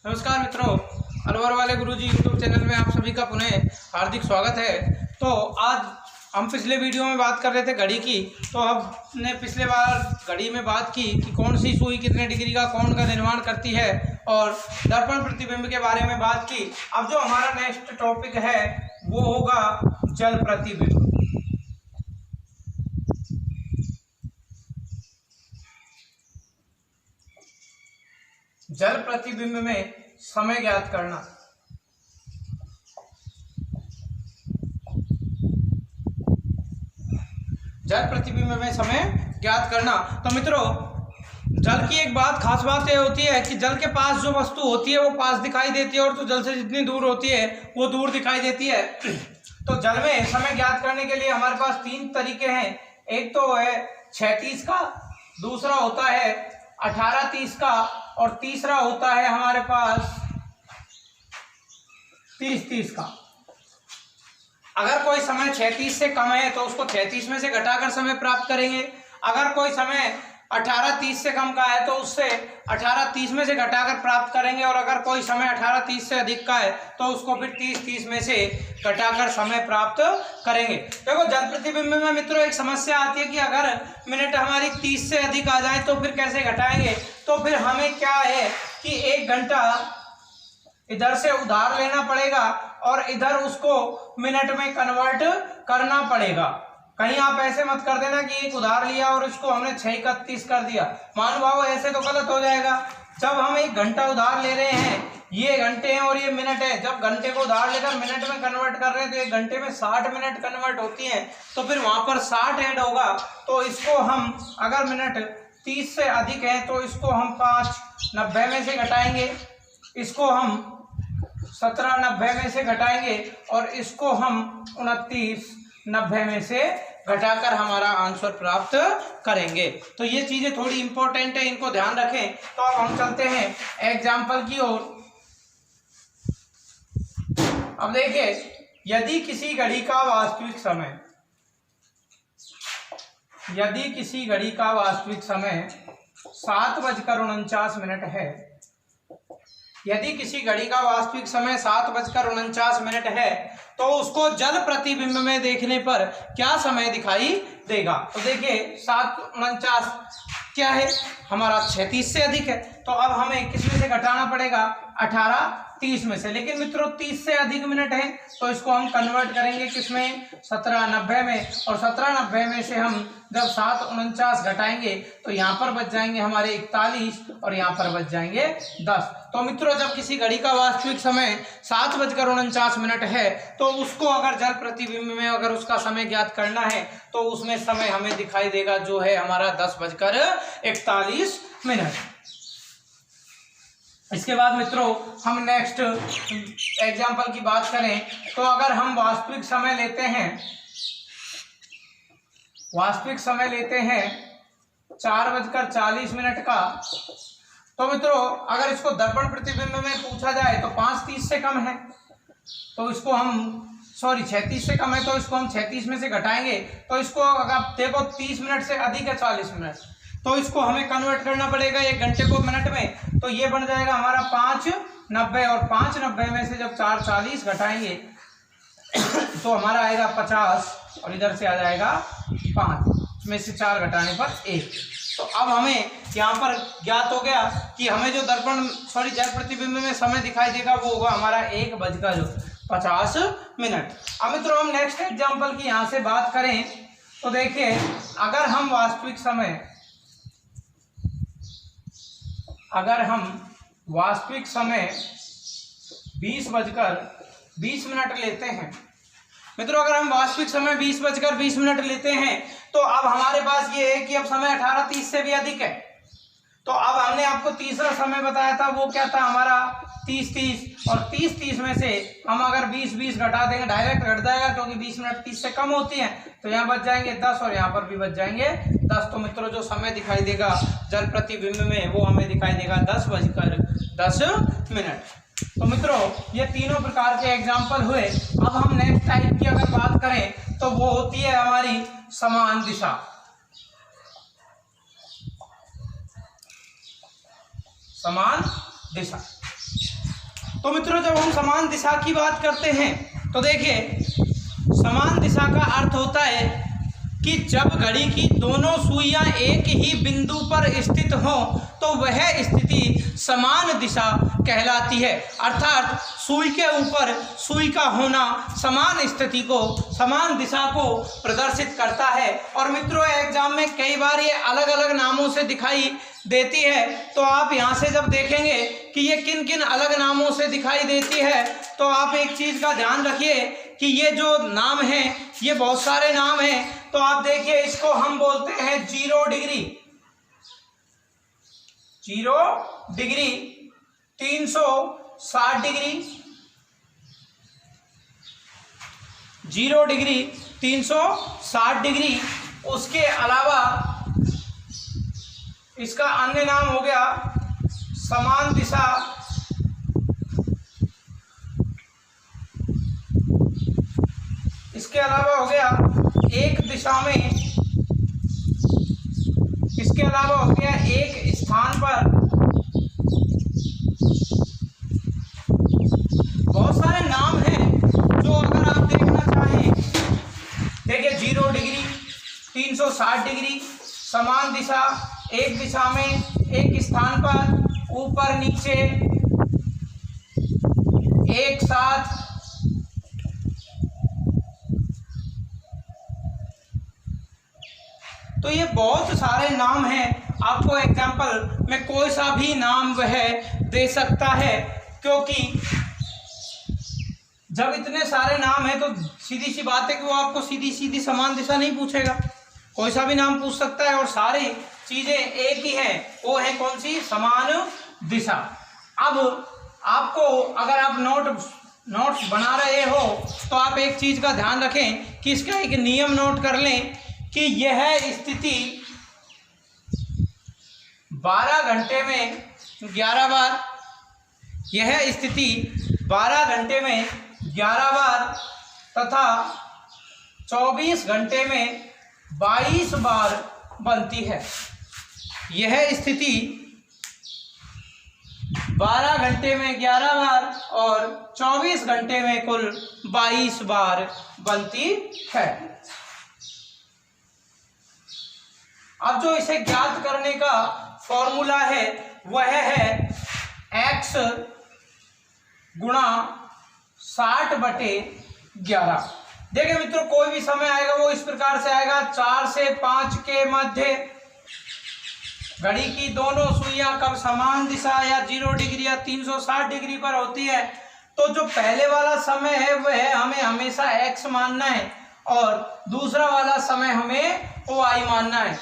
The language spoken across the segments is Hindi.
नमस्कार मित्रों, अलवर वाले गुरुजी यूट्यूब चैनल में आप सभी का पुनः हार्दिक स्वागत है। तो आज हम पिछले वीडियो में बात कर रहे थे घड़ी की। तो हमने पिछले बार घड़ी में बात की कि कौन सी सुई कितने डिग्री का कोण का निर्माण करती है और दर्पण प्रतिबिंब के बारे में बात की। अब जो हमारा नेक्स्ट टॉपिक है वो होगा जल प्रतिबिंब। जल प्रतिबिंब में समय ज्ञात करना। जल प्रतिबिंब में समय ज्ञात करना। तो मित्रों, जल की एक खास बात यह होती है कि जल के पास जो वस्तु होती है वो पास दिखाई देती है और तो जल से जितनी दूर होती है वो दूर दिखाई देती है। तो जल में समय ज्ञात करने के लिए हमारे पास तीन तरीके हैं। एक तो है 6:30 का, दूसरा होता है 18:30 का और तीसरा होता है हमारे पास 30:30 का। अगर कोई समय 6:30 से कम है तो उसको 6:30 में से घटाकर समय प्राप्त करेंगे। अगर कोई समय 18:30 से कम का है तो उससे 18:30 में से घटाकर प्राप्त करेंगे और अगर कोई समय 18:30 से अधिक का है तो उसको फिर 30:30 में से घटाकर समय प्राप्त करेंगे। देखो, जल प्रतिबिंब में मित्रों एक समस्या आती है कि अगर मिनट हमारी 30 से अधिक आ जाए तो फिर कैसे घटाएंगे। तो फिर हमें क्या है कि 1 घंटा इधर से उधार लेना पड़ेगा और इधर उसको मिनट में कन्वर्ट करना पड़ेगा। कहीं आप ऐसे मत कर देना कि एक उधार लिया और इसको हमने 6:31 कर दिया। मान भाव ऐसे तो गलत हो जाएगा। जब हम 1 घंटा उधार ले रहे हैं, ये घंटे हैं और ये मिनट है, जब घंटे को उधार लेकर मिनट में कन्वर्ट कर रहे हैं तो 1 घंटे में 60 मिनट कन्वर्ट होती हैं। तो फिर वहां पर 60 ऐड होगा। तो इसको हम, अगर मिनट 30 से अधिक है तो इसको हम 5:90 में से घटाएंगे, इसको हम 17:90 में से घटाएंगे और इसको हम 29:90 में से घटाकर हमारा आंसर प्राप्त करेंगे। तो ये चीजें थोड़ी इंपॉर्टेंट है, इनको ध्यान रखें। तो अब हम चलते हैं एग्जाम्पल की ओर। अब देखिए, यदि किसी घड़ी का वास्तविक समय 7:49 है, यदि किसी घड़ी का वास्तविक समय 7:49 है तो उसको जल प्रतिबिंब में देखने पर क्या समय दिखाई देगा। तो देखिए 7:49 क्या है, हमारा 36 से अधिक है। तो अब हमें किस में से घटाना पड़ेगा, 18:30 में से। लेकिन मित्रों 30 से अधिक मिनट है तो इसको हम कन्वर्ट करेंगे किसमें, 17:90 में। और 17:90 में से हम जब 7:49 घटाएंगे तो यहाँ पर बच जाएंगे हमारे 41 और यहाँ पर बच जाएंगे 10। तो मित्रों, जब किसी घड़ी का वास्तविक समय 7:49 है तो उसको अगर जल प्रतिबिंब में अगर उसका समय ज्ञात करना है तो उसमें समय हमें दिखाई देगा जो है हमारा 10:41। इसके बाद मित्रों हम नेक्स्ट एग्जाम्पल की बात करें तो अगर हम वास्तविक समय लेते हैं 4:40 का। तो मित्रों अगर इसको दर्पण प्रतिबिंब में पूछा जाए तो 5:30 से कम है तो इसको हम 36 से कम है तो इसको हम 36 में से घटाएंगे। तो इसको अगर देखो 30 मिनट से अधिक है 40 मिनट, तो इसको हमें कन्वर्ट करना पड़ेगा 1 घंटे को मिनट में। तो ये बन जाएगा हमारा 5:90 और 5:90 में से जब 4:40 घटाएंगे तो हमारा आएगा 50 और इधर से आ जाएगा 5 में से 4 घटाने पर 1। तो अब हमें यहाँ पर ज्ञात हो गया कि हमें जो जल प्रतिबिंब में समय दिखाई देगा वो होगा हमारा 1:50। अब मित्रों हम नेक्स्ट एग्जाम्पल की यहाँ से बात करें तो देखिए, अगर हम वास्तविक समय 20:20 लेते हैं। मित्रों अगर हम वास्तविक समय 20:20 लेते हैं तो अब हमारे पास ये है कि अब समय 18:30 से भी अधिक है। तो अब हमने आपको तीसरा समय बताया था, वो क्या था हमारा 30:30 और 30:30 में से हम अगर 20:20 घटा देंगे, डायरेक्ट घट जाएगा क्योंकि 20 मिनट 30 से कम होती हैं। तो यहाँ बच जाएंगे 10 और यहाँ पर भी बच जाएंगे 10। तो मित्रों जो समय दिखाई देगा जल प्रतिबिंब में वो हमें दिखाई देगा 10:10। तो मित्रों ये तीनों प्रकार के एग्जाम्पल हुए। अब हम नेक्स्ट टाइप की अगर बात करें तो वो होती है हमारी समान दिशा। समान दिशा। तो मित्रों जब हम समान दिशा की बात करते हैं तो देखिए समान दिशा का अर्थ होता है कि जब घड़ी की दोनों सुइयां एक ही बिंदु पर स्थित हों तो वह स्थिति समान दिशा कहलाती है। अर्थात सुई के ऊपर सुई का होना समान स्थिति को, समान दिशा को प्रदर्शित करता है। और मित्रों एग्जाम में कई बार ये अलग अलग नामों से दिखाई देती है, तो आप यहाँ से जब देखेंगे कि ये किन किन अलग नामों से दिखाई देती है तो आप एक चीज़ का ध्यान रखिए कि ये जो नाम है ये बहुत सारे नाम हैं। तो आप देखिए इसको हम बोलते हैं 0 degree, 0 degree, 360 degree, 0 degree, 360 degree. उसके अलावा इसका अन्य नाम हो गया समान दिशा, इसके अलावा हो गया एक दिशा में, इसके अलावा हो गया एक स्थान पर। बहुत सारे नाम हैं जो अगर आप देखना चाहें, देखिए 0 डिग्री, 360 डिग्री, समान दिशा, एक दिशा में, एक स्थान पर, ऊपर नीचे, एक साथ, तो ये बहुत सारे नाम हैं। आपको एग्जाम्पल में कोई सा भी नाम वह दे सकता है, क्योंकि जब इतने सारे नाम हैं तो सीधी सी बात है कि वो आपको सीधी सीधी समान दिशा नहीं पूछेगा, कोई सा भी नाम पूछ सकता है और सारी चीजें एक ही हैं, वो है कौन सी, समान दिशा। अब आपको अगर आप नोट्स बना रहे हो तो आप एक चीज का ध्यान रखें कि इसका एक नियम नोट कर लें कि यह स्थिति 12 घंटे में 11 बार, यह स्थिति 12 घंटे में 11 बार तथा 24 घंटे में 22 बार बनती है। यह स्थिति 12 घंटे में 11 बार और 24 घंटे में कुल 22 बार बनती है। अब जो इसे ज्ञात करने का फॉर्मूला है वह है x गुणा 60/11। देखिए मित्रों कोई भी समय आएगा वो इस प्रकार से आएगा, 4 से 5 के मध्य घड़ी की दोनों सुइयां कब समान दिशा या 0 डिग्री या 360 डिग्री पर होती है, तो जो पहले वाला समय है वह हमें हमेशा x मानना है और दूसरा वाला समय हमें y मानना है,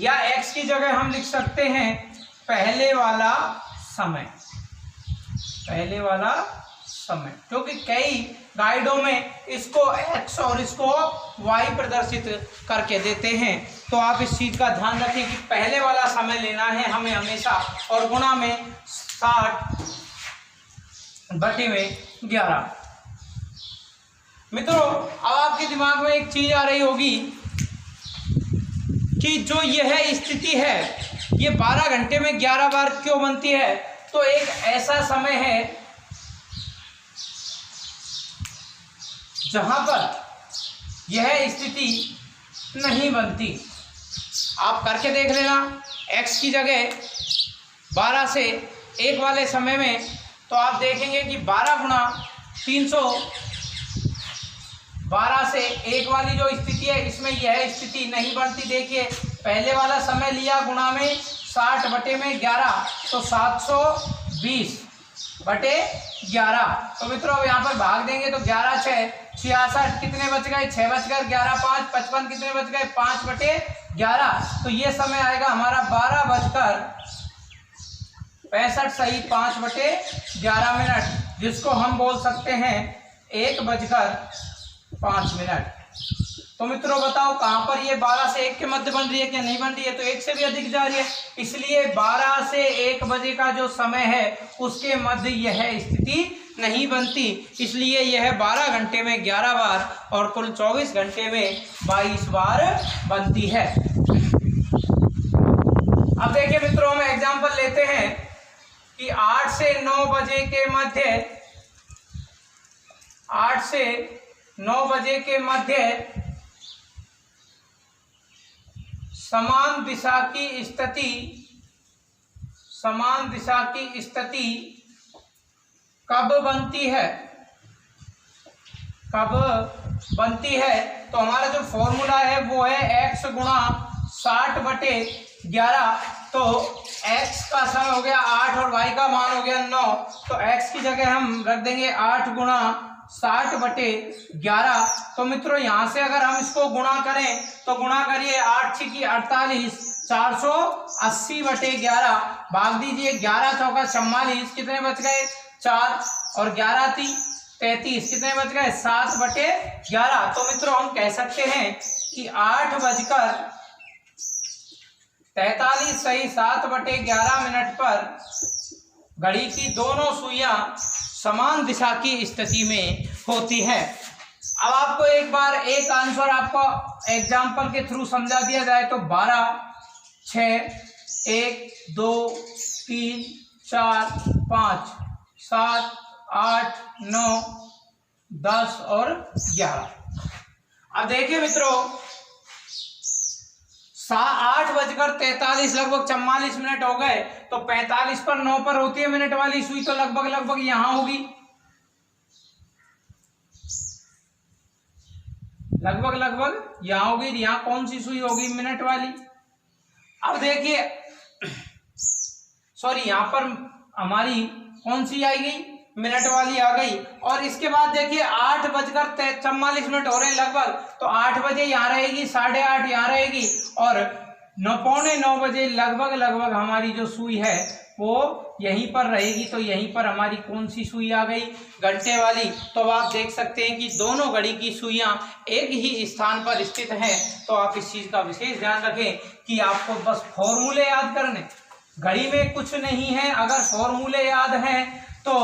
या x की जगह हम लिख सकते हैं पहले वाला समय, पहले वाला समय, क्योंकि कई गाइडों में इसको x और इसको y प्रदर्शित करके देते हैं। तो आप इस चीज का ध्यान रखें कि पहले वाला समय लेना है हमें हमेशा और गुणा में 60/11। मित्रों अब आपके दिमाग में एक चीज आ रही होगी कि जो यह स्थिति है ये 12 घंटे में 11 बार क्यों बनती है। तो एक ऐसा समय है जहां पर यह स्थिति नहीं बनती। आप करके देख लेना, x की जगह 12 से 1 वाले समय में तो आप देखेंगे कि 12 गुणा 312 से 1 वाली जो स्थिति है इसमें यह स्थिति नहीं बनती। देखिए पहले वाला समय लिया गुणा में 60/11 तो 720/11। तो मित्रों अब यहाँ पर भाग देंगे तो 11 6 66, कितने बच गए, 6 बच गए, 11 5 55, कितने बच गए, 5/11। तो ये समय आएगा हमारा 12:65 सही 5/11 मिनट, जिसको हम बोल सकते हैं 1:05। तो मित्रों बताओ कहाँ पर ये 12 से 1 के मध्य बन रही है क्या नहीं बन रही है, तो 1 से भी अधिक जा रही है, इसलिए 12 से 1 बजे का जो समय है उसके मध्य यह स्थिति नहीं बनती, इसलिए यह 12 घंटे में 11 बार और कुल 24 घंटे में 22 बार बनती है। अब देखिए मित्रों हम एग्जाम्पल लेते हैं कि 8 से 9 बजे के मध्य 8 से 9 बजे के मध्य समान दिशा की स्थिति कब बनती है? कब बनती है? तो हमारा जो फॉर्मूला है वो है x गुणा 60/11। तो x का समय हो गया 8 और y का मान हो गया 9। तो x की जगह हम रख देंगे 8 गुणा 60/11। तो मित्रों यहाँ से अगर हम इसको गुणा करें तो गुणा करिए 8 की 48, 480/11 भाग दीजिए 11 चौका 44, कितने बच गए 4 और 11 × 33, कितने बच गए 7/11। तो मित्रों हम कह सकते हैं कि 8:43 सही 7/11 पर घड़ी की दोनों सुइयां समान दिशा की स्थिति में होती है। अब आपको एक बार एक आंसर आपको एग्जाम्पल के थ्रू समझा दिया जाए तो 12, 6, 1, 2, 3, 4, 5, 7, 8, 9, 10 और 11। अब देखिए मित्रों 8:43 लगभग 44 हो गए। तो 45 पर 9 पर होती है मिनट वाली सुई, तो लगभग यहां होगी, लगभग यहां होगी। यहां कौन सी सुई होगी? मिनट वाली। अब देखिए सॉरी यहां पर हमारी कौन सी आएगी? मिनट वाली आ गई। और इसके बाद देखिए 8:44 हो रहे हैं लगभग। तो 8 बजे यहाँ रहेगी, 8:30 यहाँ रहेगी और 9:45 बजे लगभग हमारी जो सुई है वो यहीं पर रहेगी। तो यहीं पर हमारी कौन सी सुई आ गई? घंटे वाली। तो आप देख सकते हैं कि दोनों घड़ी की सुइयां एक ही स्थान पर स्थित हैं। तो आप इस चीज का विशेष ध्यान रखें कि आपको बस फॉर्मूले याद करने, घड़ी में कुछ नहीं है। अगर फॉर्मूले याद हैं तो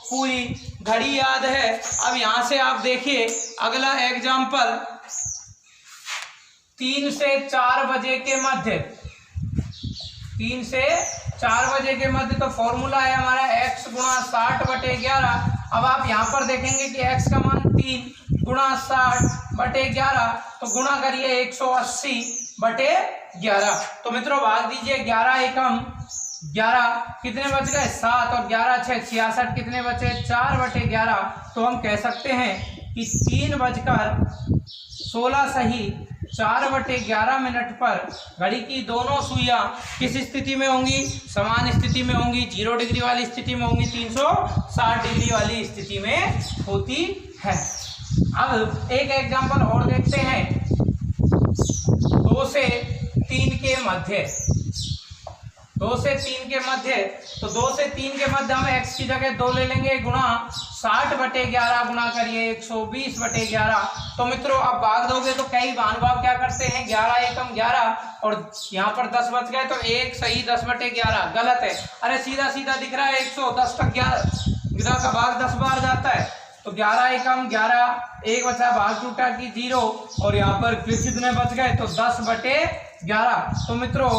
पूरी घड़ी याद है। अब यहां से आप देखिए अगला एग्जाम्पल 3 से 4 बजे के मध्य, 3 से 4 बजे के मध्य। तो फॉर्मूला है हमारा x गुणा 60/11। अब आप यहां पर देखेंगे कि x का मान 3 गुणा 60/11। तो गुणा करिए 180/11। तो मित्रों भाग दीजिए 11 एकम 11, कितने बच गए 7 और 11 6 66, कितने बचे 4/11। तो हम कह सकते हैं कि 3:16 सही 4/11 पर घड़ी की दोनों सुइयां किस स्थिति में होंगी? समान स्थिति में होंगी। 0 डिग्री वाली स्थिति में होंगी, 360 डिग्री वाली स्थिति में होती है। अब एक एग्जांपल और देखते हैं 2 से 3 के मध्य। 2 से 3 के मध्य। तो 2 से 3 के मध्य हम x की जगह 2 ले लेंगे गुणा 60/11 गुणा करिए 120/11। तो मित्रों अब भाग दोगे तो कई महानुभाव क्या करते हैं 11 एकम 11 और यहाँ पर 10 बच गए तो 1 सही 10/11 गलत है। अरे सीधा दिख रहा है 110 तक 11 का भाग 10 बार जाता है। तो 11 एकम 11, 1 बचा भाग टूटा की 0 और यहाँ पर कितने बच गए? तो 10/11। तो मित्रों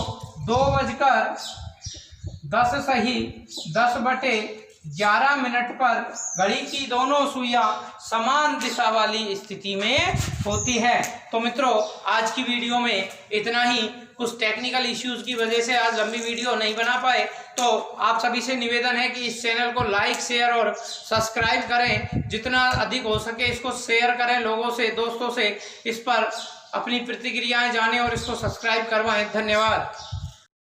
2:10 सही 10/11 पर घड़ी की दोनों सुइयां समान दिशा वाली स्थिति में होती है। तो मित्रों आज की वीडियो में इतना ही। कुछ टेक्निकल इश्यूज की वजह से आज लंबी वीडियो नहीं बना पाए। तो आप सभी से निवेदन है कि इस चैनल को लाइक शेयर और सब्सक्राइब करें। जितना अधिक हो सके इसको शेयर करें लोगों से, दोस्तों से, इस पर अपनी प्रतिक्रियाएं जानें और इसको सब्सक्राइब करवाएं। धन्यवाद।